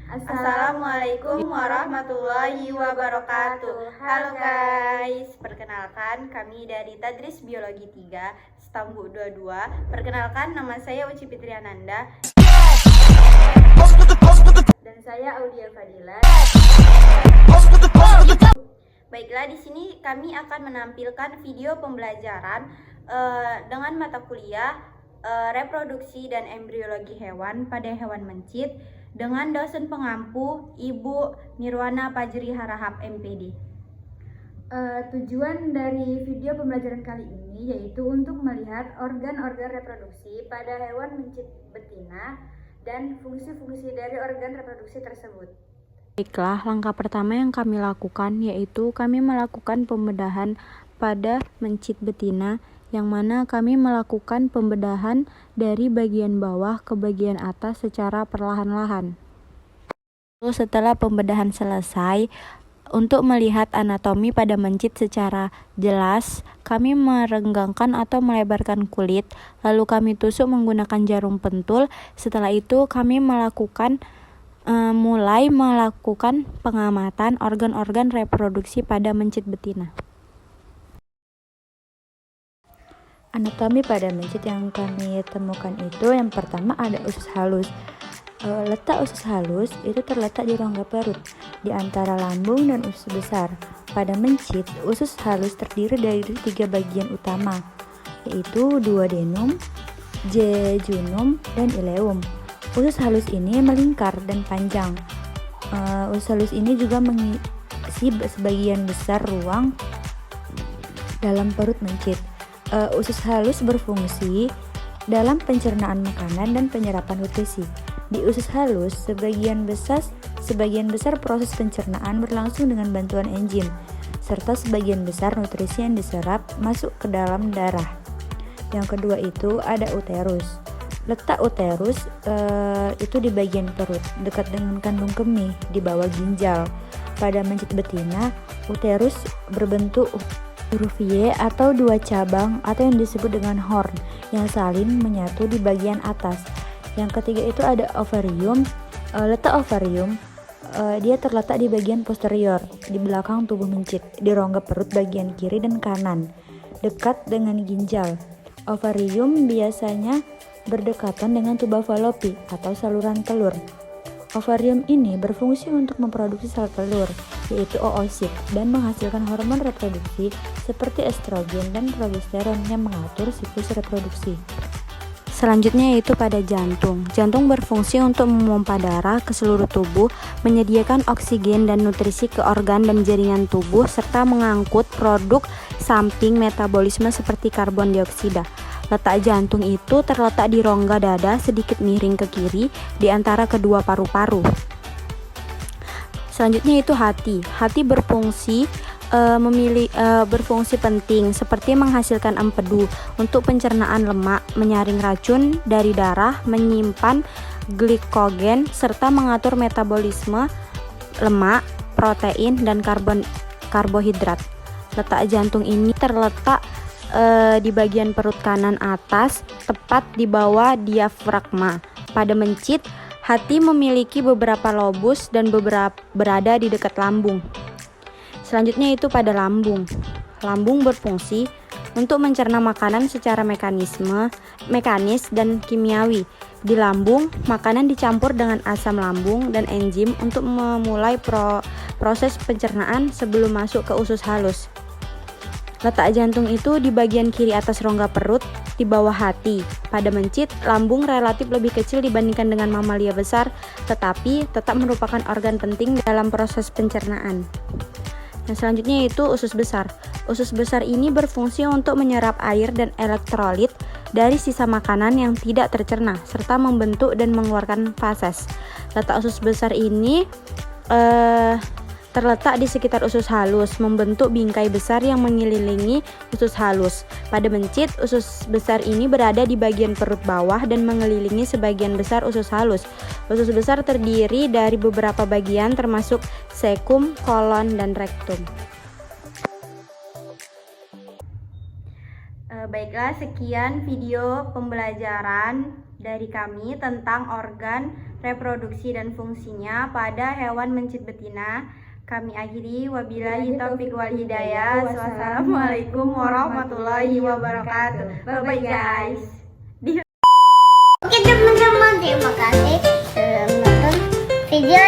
Assalamualaikum warahmatullahi wabarakatuh. Halo guys, perkenalkan kami dari Tadris Biologi 3 Stambu 22. Perkenalkan, nama saya Uci Fitriananda dan saya Audia Fadila. Baiklah, di sini kami akan menampilkan video pembelajaran dengan mata kuliah reproduksi dan embriologi hewan pada hewan mencit dengan dosen pengampu Ibu Nirwana Pajri Harahap MPD. Tujuan dari video pembelajaran kali ini yaitu untuk melihat organ-organ reproduksi pada hewan mencit betina dan fungsi-fungsi dari organ reproduksi tersebut. Baiklah, langkah pertama yang kami lakukan yaitu kami melakukan pembedahan pada mencit betina, yang mana kami melakukan pembedahan dari bagian bawah ke bagian atas secara perlahan-lahan. Lalu setelah pembedahan selesai, untuk melihat anatomi pada mencit secara jelas, kami merenggangkan atau melebarkan kulit, lalu kami tusuk menggunakan jarum pentul. Setelah itu kami mulai melakukan pengamatan organ-organ reproduksi pada mencit betina. Anatomi pada mencit yang kami temukan itu, yang pertama ada usus halus. Letak usus halus itu terletak di rongga perut, di antara lambung dan usus besar. Pada mencit, usus halus terdiri dari 3 bagian utama, yaitu duodenum, jejunum, dan ileum. Usus halus ini melingkar dan panjang. Usus halus ini juga mengisi sebagian besar ruang dalam perut mencit. Usus halus berfungsi dalam pencernaan makanan dan penyerapan nutrisi. Di usus halus, sebagian besar proses pencernaan berlangsung dengan bantuan enzim, serta sebagian besar nutrisi yang diserap masuk ke dalam darah. Yang kedua itu ada uterus. Letak uterus itu di bagian perut, dekat dengan kandung kemih di bawah ginjal. Pada mencit betina, uterus berbentuk huruf Y atau 2 cabang atau yang disebut dengan horn yang saling menyatu di bagian atas. Yang ketiga itu ada ovarium. Letak ovarium dia terletak di bagian posterior, di belakang tubuh mencit, di rongga perut bagian kiri dan kanan, dekat dengan ginjal. Ovarium biasanya berdekatan dengan tuba falopi atau saluran telur. Ovarium ini berfungsi untuk memproduksi sel telur, yaitu oosit, dan menghasilkan hormon reproduksi seperti estrogen dan progesteron yang mengatur siklus reproduksi. Selanjutnya yaitu pada jantung. Jantung berfungsi untuk memompa darah ke seluruh tubuh, menyediakan oksigen dan nutrisi ke organ dan jaringan tubuh, serta mengangkut produk samping metabolisme seperti karbon dioksida. Letak jantung itu terletak di rongga dada sedikit miring ke kiri di antara kedua paru-paru. Selanjutnya itu hati. Hati berfungsi berfungsi penting seperti menghasilkan empedu untuk pencernaan lemak, menyaring racun dari darah, menyimpan glikogen, serta mengatur metabolisme lemak, protein, dan karbohidrat. Letak jantung ini terletak di bagian perut kanan atas, tepat di bawah diafragma. Pada mencit, hati memiliki beberapa lobus dan berada di dekat lambung. Selanjutnya itu pada lambung. Lambung berfungsi untuk mencerna makanan secara mekanis dan kimiawi. Di lambung, makanan dicampur dengan asam lambung dan enzim untuk memulai proses pencernaan sebelum masuk ke usus halus. Letak jantung itu di bagian kiri atas rongga perut, di bawah hati. Pada mencit, lambung relatif lebih kecil dibandingkan dengan mamalia besar, tetapi tetap merupakan organ penting dalam proses pencernaan. Nah, selanjutnya yaitu usus besar. Usus besar ini berfungsi untuk menyerap air dan elektrolit dari sisa makanan yang tidak tercerna, serta membentuk dan mengeluarkan fases. Letak usus besar ini terletak di sekitar usus halus, membentuk bingkai besar yang mengelilingi usus halus. Pada mencit, usus besar ini berada di bagian perut bawah dan mengelilingi sebagian besar usus halus. Usus besar terdiri dari beberapa bagian termasuk sekum, kolon, dan rektum. Baiklah, sekian video pembelajaran dari kami tentang organ reproduksi dan fungsinya pada hewan mencit betina. Kami akhiri, wabillahi taufiq wal hidayah. Wassalamualaikum warahmatullahi wabarakatuh. Bye bye guys. Oke teman-teman, terima kasih sudah menonton video